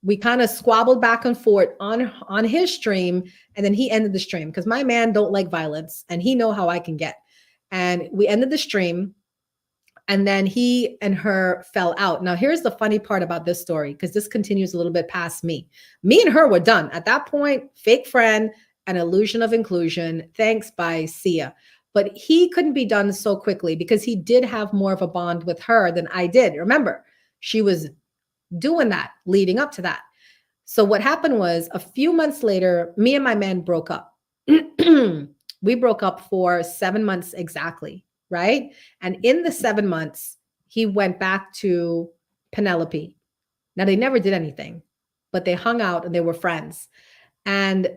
We kind of squabbled back and forth on his stream, and then he ended the stream because my man don't like violence and he know how I can get. And we ended the stream, and then he and her fell out. Now, here's the funny part about this story, because this continues a little bit past me. Me and her were done. At that point, fake friend, an illusion of inclusion. Thanks, bye, see ya. But he couldn't be done so quickly because he did have more of a bond with her than I did. Remember, she was doing that leading up to that. So what happened was a few months later, me and my man broke up. We broke up for 7 months exactly, right? And in the 7 months, he went back to Penelope. Now, they never did anything, but they hung out and they were friends. And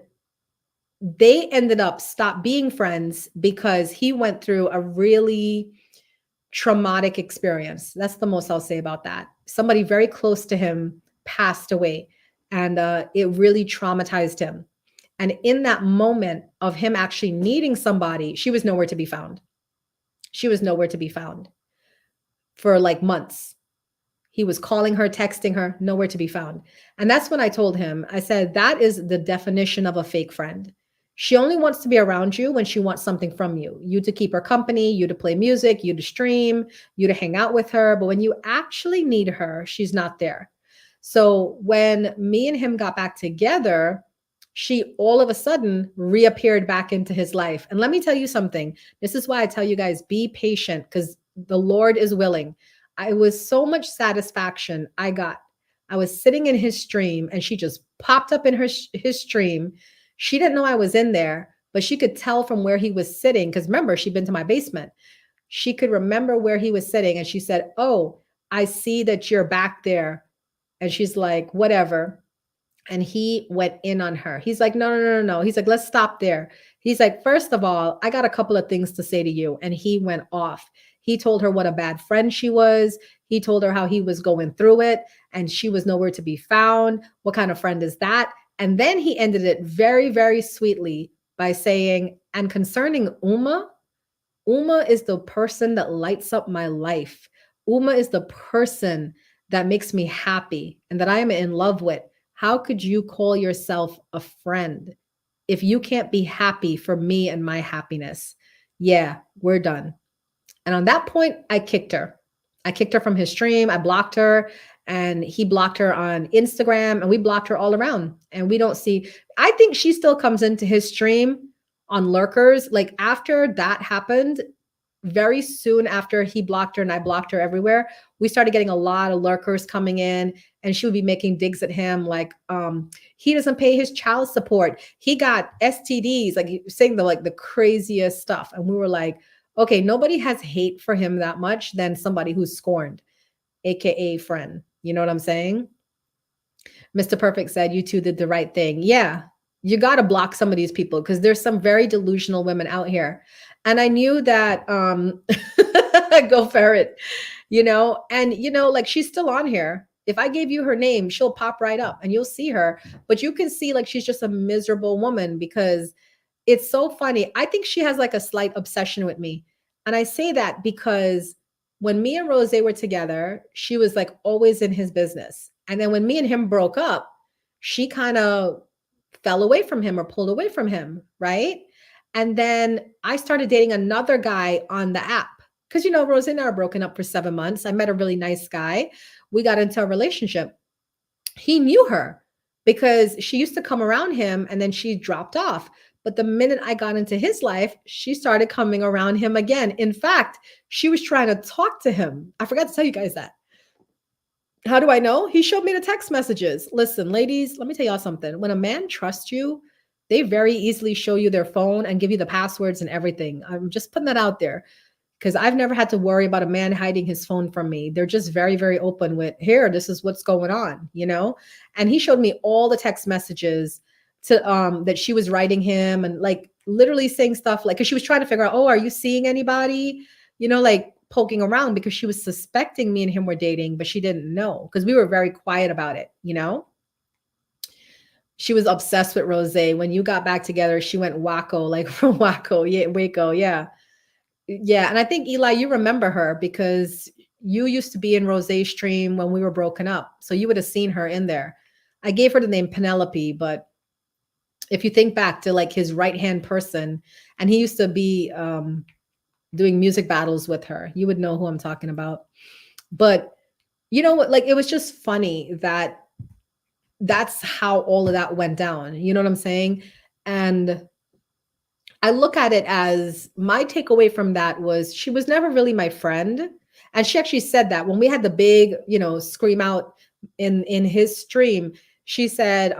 they ended up stopped being friends because he went through a really traumatic experience. That's the most I'll say about that. Somebody very close to him passed away, and it really traumatized him. And in that moment of him actually needing somebody, she was nowhere to be found. She was nowhere to be found for like months. He was calling her, texting her, nowhere to be found. And that's when I told him, I said, that is the definition of a fake friend. She only wants to be around you when she wants something from you, you to keep her company, you to play music, you to stream, you to hang out with her. But when you actually need her, she's not there. So when me and him got back together, she all of a sudden reappeared back into his life. And let me tell you something. This is why I tell you guys, be patient because the Lord is willing. I was so much satisfaction I got. I was sitting in his stream and she just popped up in his stream. She didn't know I was in there, but she could tell from where he was sitting because remember, she'd been to my basement. She could remember where he was sitting and she said, "Oh, I see that you're back there." And she's like, "Whatever." And he went in on her. He's like, "No, no, no, no, no." He's like, "Let's stop there." He's like, "First of all, I got a couple of things to say to you." And he went off. He told her what a bad friend she was. He told her how he was going through it and she was nowhere to be found. What kind of friend is that? And then he ended it very, very sweetly by saying, "And concerning Uma is the person that lights up my life. Uma is the person that makes me happy and that I am in love with. How could you call yourself a friend if you can't be happy for me and my happiness?" Yeah, we're done. And on that point, I kicked her. I kicked her from his stream. I blocked her and he blocked her on Instagram and we blocked her all around. And we don't see, I think she still comes into his stream on lurkers. Like after that happened, very soon after he blocked her and I blocked her everywhere, we started getting a lot of lurkers coming in and she would be making digs at him like he doesn't pay his child support. He got STDs, like saying the craziest stuff. And we were like, okay, nobody has hate for him that much than somebody who's scorned, aka friend. You know what I'm saying? Mr. Perfect said, "You two did the right thing." Yeah, you got to block some of these people because there's some very delusional women out here. And I knew that, go ferret, and like she's still on here. If I gave you her name, she'll pop right up and you'll see her. But you can see like she's just a miserable woman because it's so funny. I think she has like a slight obsession with me. And I say that because when me and Rose were together, she was like always in his business. And then when me and him broke up, she kind of fell away from him or pulled away from him, right? And then I started dating another guy on the app. Because, Rose and I are broken up for 7 months. I met a really nice guy. We got into a relationship. He knew her because she used to come around him and then she dropped off. But the minute I got into his life, she started coming around him again. In fact, she was trying to talk to him. I forgot to tell you guys that. How do I know? He showed me the text messages. Listen, ladies, let me tell y'all something. When a man trusts you, they very easily show you their phone and give you the passwords and everything. I'm just putting that out there because I've never had to worry about a man hiding his phone from me. They're just very, very open with, here, this is what's going on, And he showed me all the text messages to that she was writing him and like literally saying stuff like, because she was trying to figure out, oh, are you seeing anybody? Like poking around because she was suspecting me and him were dating, but she didn't know because we were very quiet about it, She was obsessed with Rose. When you got back together, she went wacko, like from Waco, yeah, Waco, yeah. Yeah, and I think Eli, you remember her because you used to be in Rose's stream when we were broken up. So you would have seen her in there. I gave her the name Penelope, but if you think back to like his right-hand person, and he used to be doing music battles with her, you would know who I'm talking about. But you know what? Like it was just funny that that's how all of that went down. You know what I'm saying? And I look at it as my takeaway from that was she was never really my friend. And she actually said that when we had the big, scream out in his stream, she said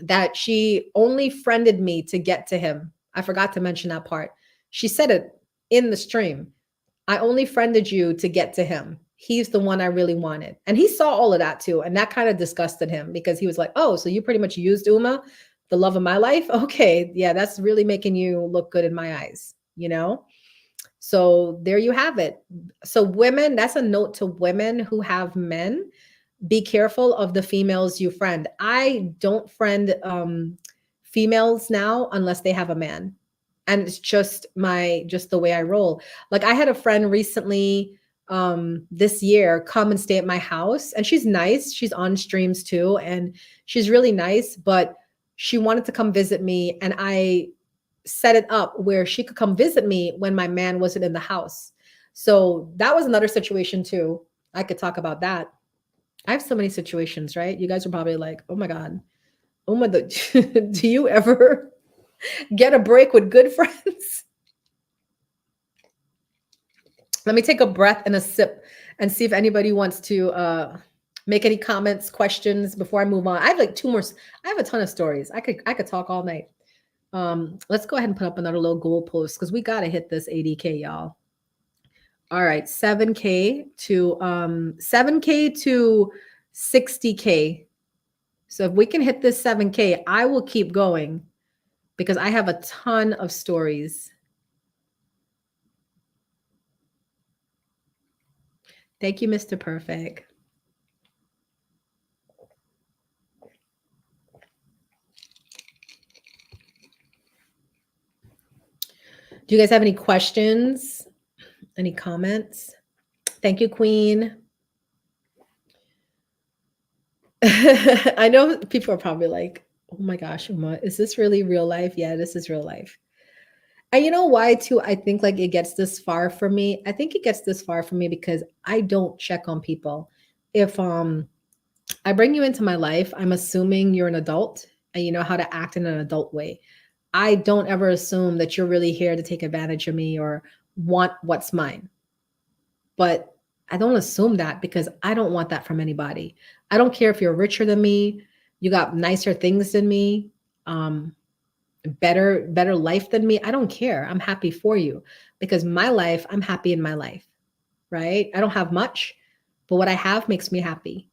that she only friended me to get to him. I forgot to mention that part. She said it in the stream. I only friended you to get to him. He's the one I really wanted. And he saw all of that too. And that kind of disgusted him because he was like, oh, so you pretty much used Uma, the love of my life? Okay. Yeah, that's really making you look good in my eyes, So there you have it. So women, that's a note to women who have men. Be careful of the females you friend. I don't friend females now unless they have a man. And it's just the way I roll. Like I had a friend recently this year come and stay at my house, and she's nice. She's on streams too, and she's really nice, but she wanted to come visit me, and I set it up where she could come visit me when my man wasn't in the house. So that was another situation too. I could talk about that. I have so many situations, right? You guys are probably like, oh my God, Uma, do you ever get a break with good friends? Let me take a breath and a sip and see if anybody wants to make any comments, questions before I move on. I have like two more. I have a ton of stories. I could talk all night. Let's go ahead and put up another little goal post because we got to hit this 80K, y'all. All right, 7K to 60K. So if we can hit this 7K, I will keep going because I have a ton of stories. Thank you, Mr. Perfect. Do you guys have any questions? Any comments? Thank you, Queen. I know people are probably like, oh my gosh, Uma, is this really real life? Yeah, this is real life. And you know why too? I think like it gets this far for me. I think it gets this far for me because I don't check on people. If I bring you into my life, I'm assuming you're an adult and you know how to act in an adult way. I don't ever assume that you're really here to take advantage of me or want what's mine. But I don't assume that because I don't want that from anybody. I don't care if you're richer than me, you got nicer things than me, better life than me. I don't care. I'm happy for you because my life, I'm happy in my life, right? I don't have much, but what I have makes me happy.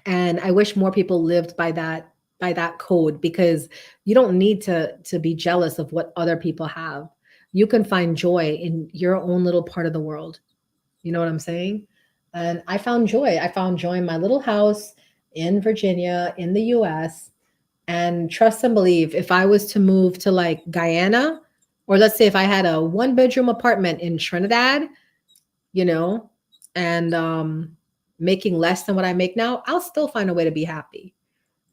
And I wish more people lived by that code because you don't need to be jealous of what other people have. You can find joy in your own little part of the world. You know what I'm saying? And I found joy. I found joy in my little house in Virginia, in the US. And trust and believe, if I was to move to like Guyana, Or let's say if I had a 1 bedroom apartment in Trinidad, you know, and making less than what I make now, I'll still find a way to be happy.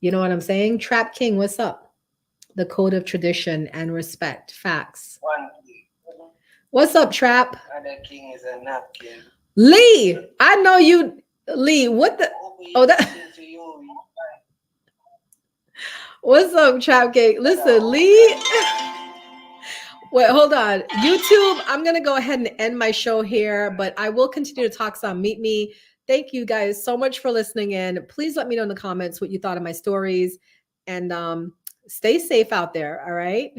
You know what I'm saying? Trap King, what's up? The code of tradition and respect. Facts.
One
What's up, Trap?
other king is a napkin.
Lee, I know you. Lee, what the? Oh, that.
To you,
What's up, Trap King? Listen, Lee. Wait, hold on. YouTube, I'm going to go ahead and end my show here, but I will continue to talk some. Meet me. Thank you guys so much for listening in. Please let me know in the comments what you thought of my stories, and stay safe out there. All right.